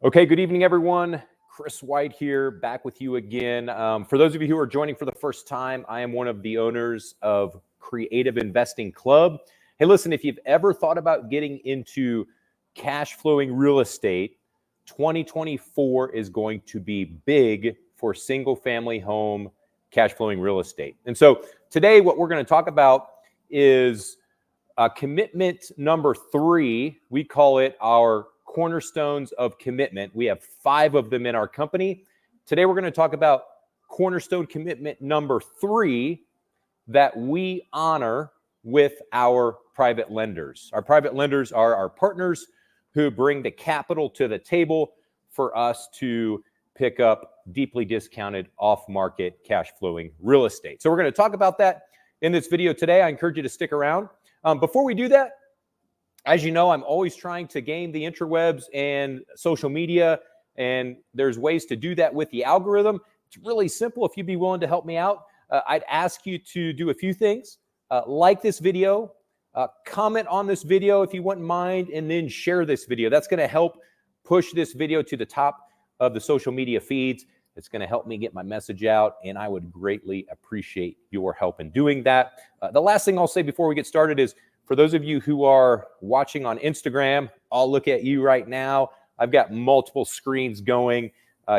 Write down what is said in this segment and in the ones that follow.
Okay, good evening, everyone. Chris White here, back with you again. For those of you who are joining for the first time, I am one of the owners of Creative Investing Club. Hey, listen, if you've ever thought about getting into cash flowing real estate, 2024 is going to be big for single family home cash flowing real estate. And so today, what we're going to talk about is commitment number 3. We call it our cornerstones of commitment. We have 5 of them in our company. Today, we're going to talk about cornerstone commitment number 3 that we honor with our private lenders. Our private lenders are our partners who bring the capital to the table for us to pick up deeply discounted off-market cash flowing real estate. So we're going to talk about that in this video today. I encourage you to stick around. Before we do that, as you know, I'm always trying to game the interwebs and social media, and there's ways to do that with the algorithm. It's really simple. If you'd be willing to help me out, I'd ask you to do a few things. Like this video, comment on this video if you wouldn't mind, and then share this video. That's going to help push this video to the top of the social media feeds. It's going to help me get my message out, and I would greatly appreciate your help in doing that. The last thing I'll say before we get started is, for those of you who are watching on Instagram, I'll look at you right now. I've got multiple screens going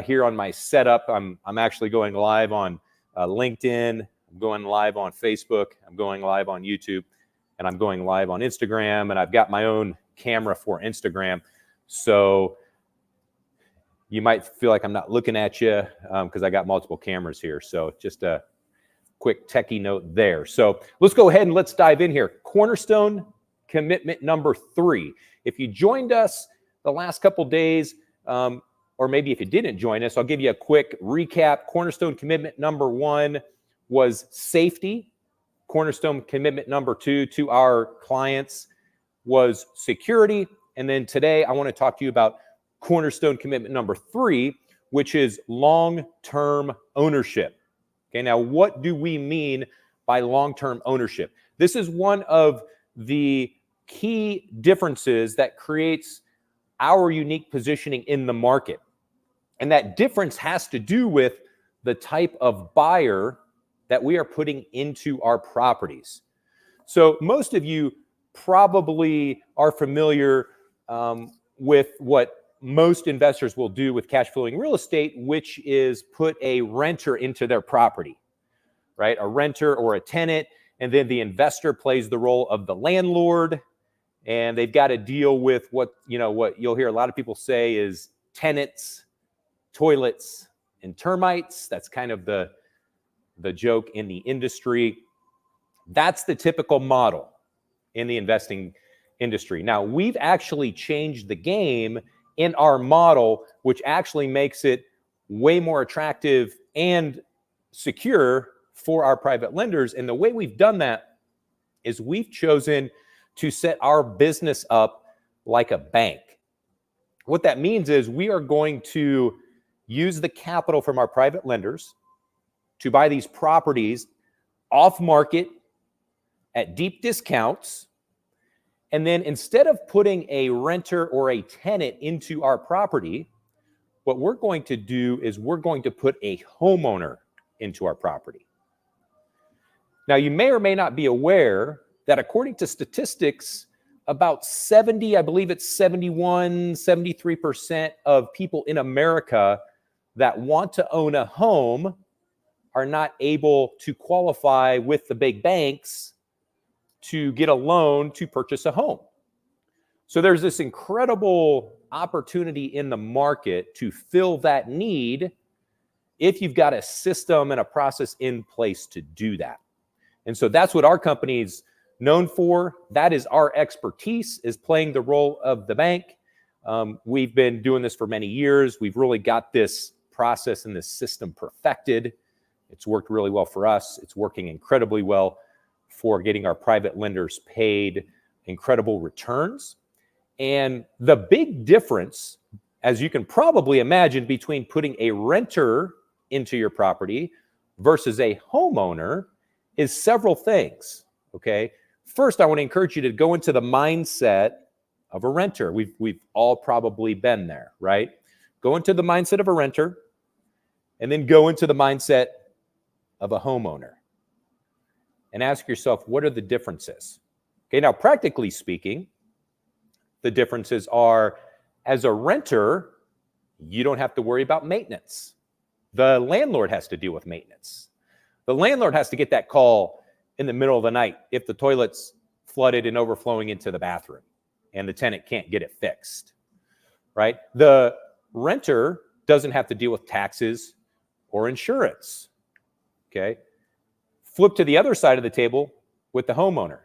here on my setup. I'm actually going live on LinkedIn. I'm going live on Facebook. I'm going live on YouTube. And I'm going live on Instagram. And I've got my own camera for Instagram. So you might feel like I'm not looking at you because I got multiple cameras here. So just a quick techie note there. So let's go ahead and let's dive in here. Cornerstone commitment number 3. If you joined us the last couple days, or maybe if you didn't join us, I'll give you a quick recap. Cornerstone commitment number 1 was safety. Cornerstone commitment number 2 to our clients was security. And then today I want to talk to you about Cornerstone commitment number 3, which is long-term ownership. Okay, now what do we mean by long-term ownership? This is one of the key differences that creates our unique positioning in the market. And that difference has to do with the type of buyer that we are putting into our properties. So most of you probably are familiar with what most investors will do with cash flowing real estate, which is put a renter into their property, right? A renter or a tenant, and then the investor plays the role of the landlord, and they've got to deal with what you'll hear a lot of people say is tenants, toilets, and termites. That's kind of the joke in the industry. That's the typical model in the investing industry. Now, we've actually changed the game in our model, which actually makes it way more attractive and secure for our private lenders. And the way we've done that is we've chosen to set our business up like a bank. What that means is we are going to use the capital from our private lenders to buy these properties off market at deep discounts. And then instead of putting a renter or a tenant into our property, what we're going to do is we're going to put a homeowner into our property. Now, you may or may not be aware that according to statistics, about 73% of people in America that want to own a home are not able to qualify with the big banks to get a loan to purchase a home. So there's this incredible opportunity in the market to fill that need if you've got a system and a process in place to do that. And so that's what our company's known for. That is our expertise, is playing the role of the bank. We've been doing this for many years. We've really got this process and this system perfected. It's worked really well for us. It's working incredibly well for getting our private lenders paid incredible returns. And the big difference, as you can probably imagine, between putting a renter into your property versus a homeowner is several things, okay? First, I want to encourage you to go into the mindset of a renter. We've all probably been there, right? go into the mindset of a renter, and then go into the mindset of a homeowner and ask yourself, what are the differences? Okay, now practically speaking, the differences are, as a renter, you don't have to worry about maintenance. The landlord has to deal with maintenance. The landlord has to get that call in the middle of the night if the toilet's flooded and overflowing into the bathroom and the tenant can't get it fixed, right? The renter doesn't have to deal with taxes or insurance, okay? Flip to the other side of the table with the homeowner.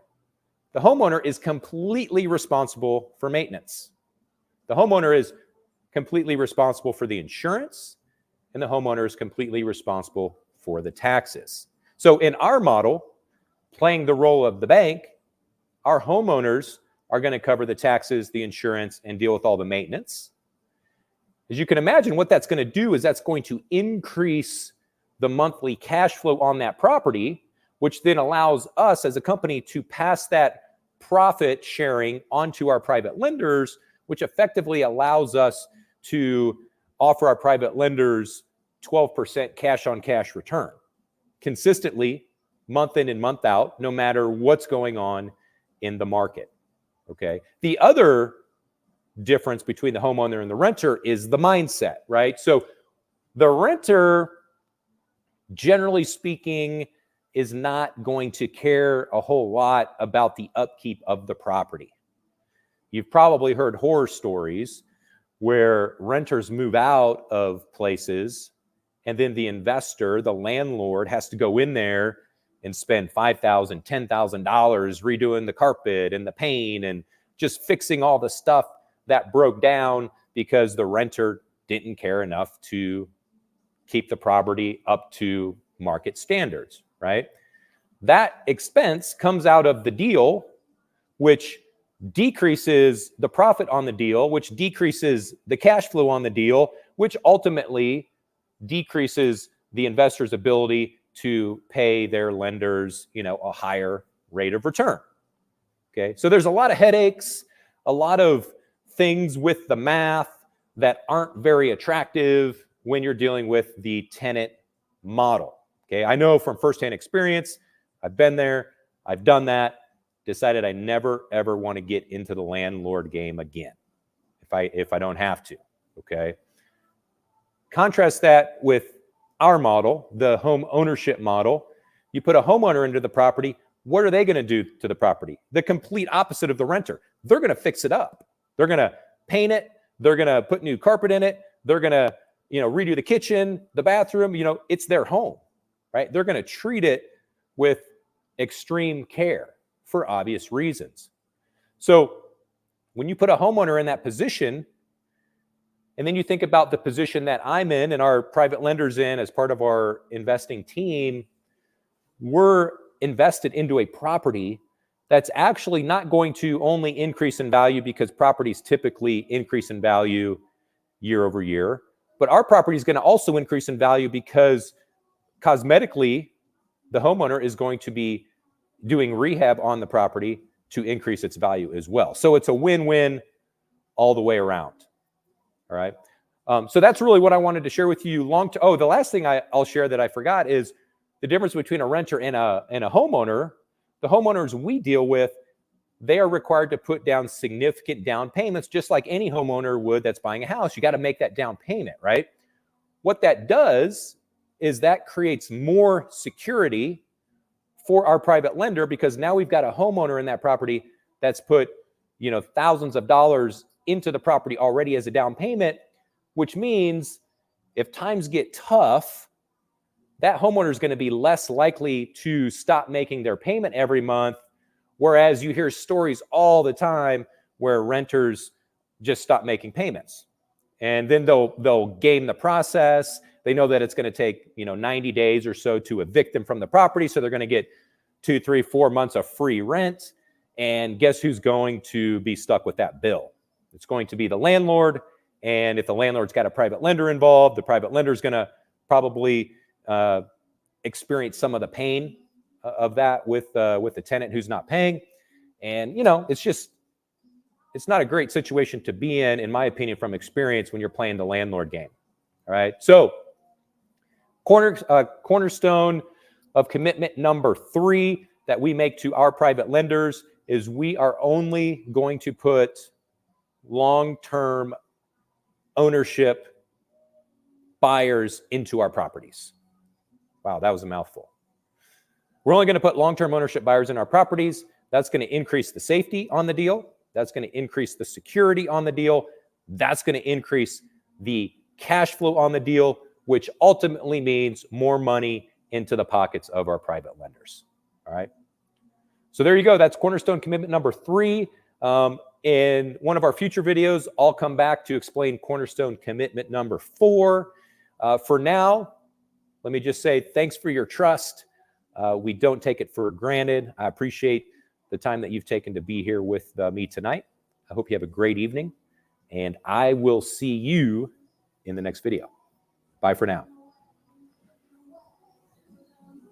The homeowner is completely responsible for maintenance. The homeowner is completely responsible for the insurance, and the homeowner is completely responsible for the taxes. So in our model, playing the role of the bank, our homeowners are going to cover the taxes, the insurance, and deal with all the maintenance. As you can imagine, what that's going to do is that's going to increase the monthly cash flow on that property, which then allows us as a company to pass that profit sharing onto our private lenders, which effectively allows us to offer our private lenders 12% cash on cash return consistently, month in and month out, no matter what's going on in the market. Okay. The other difference between the homeowner and the renter is the mindset, right? So the renter, generally speaking, is not going to care a whole lot about the upkeep of the property. You've probably heard horror stories where renters move out of places and then the investor, the landlord, has to go in there and spend $5,000, $10,000 redoing the carpet and the paint and just fixing all the stuff that broke down because the renter didn't care enough to keep the property up to market standards, right? That expense comes out of the deal, which decreases the profit on the deal, which decreases the cash flow on the deal, which ultimately decreases the investor's ability to pay their lenders, a higher rate of return. Okay, so there's a lot of headaches, a lot of things with the math that aren't very attractive when you're dealing with the tenant model. Okay, I know from firsthand experience, I've been there, I've done that, decided I never ever want to get into the landlord game again if I don't have to. Okay, contrast that with our model, the home ownership model. You put a homeowner into the property, what are they going to do to the property? The complete opposite of the renter. They're going to fix it up. They're going to paint it. They're going to put new carpet in it. They're going to, redo the kitchen, the bathroom. It's their home, right? They're going to treat it with extreme care for obvious reasons. So when you put a homeowner in that position, and then you think about the position that I'm in and our private lenders in as part of our investing team, we're invested into a property that's actually not going to only increase in value because properties typically increase in value year over year, but our property is going to also increase in value because cosmetically, the homeowner is going to be doing rehab on the property to increase its value as well. So it's a win-win all the way around. All right. So that's really what I wanted to share with you. The last thing I'll share that I forgot is the difference between a renter and a homeowner. The homeowners we deal with, they are required to put down significant down payments, just like any homeowner would that's buying a house. You got to make that down payment, right? What that does is that creates more security for our private lender because now we've got a homeowner in that property that's put, thousands of dollars into the property already as a down payment, which means if times get tough, that homeowner is going to be less likely to stop making their payment every month. Whereas you hear stories all the time where renters just stop making payments and then they'll game the process. They know that it's going to take, 90 days or so to evict them from the property. So they're going to get 2, 3, 4 months of free rent. And guess who's going to be stuck with that bill? It's going to be the landlord. And if the landlord's got a private lender involved, the private lender is going to probably experience some of the pain of that with the tenant who's not paying. And, it's it's not a great situation to be in my opinion, from experience when you're playing the landlord game. All right. So cornerstone of commitment number 3 that we make to our private lenders is we are only going to put long-term ownership buyers into our properties. Wow, that was a mouthful. We're only going to put long-term ownership buyers in our properties. That's going to increase the safety on the deal. That's going to increase the security on the deal. That's going to increase the cash flow on the deal, which ultimately means more money into the pockets of our private lenders. All right. So there you go. That's Cornerstone commitment number 3. In one of our future videos, I'll come back to explain Cornerstone commitment number 4. For now, let me just say thanks for your trust. We don't take it for granted. I appreciate the time that you've taken to be here with me tonight. I hope you have a great evening, and I will see you in the next video. Bye for now.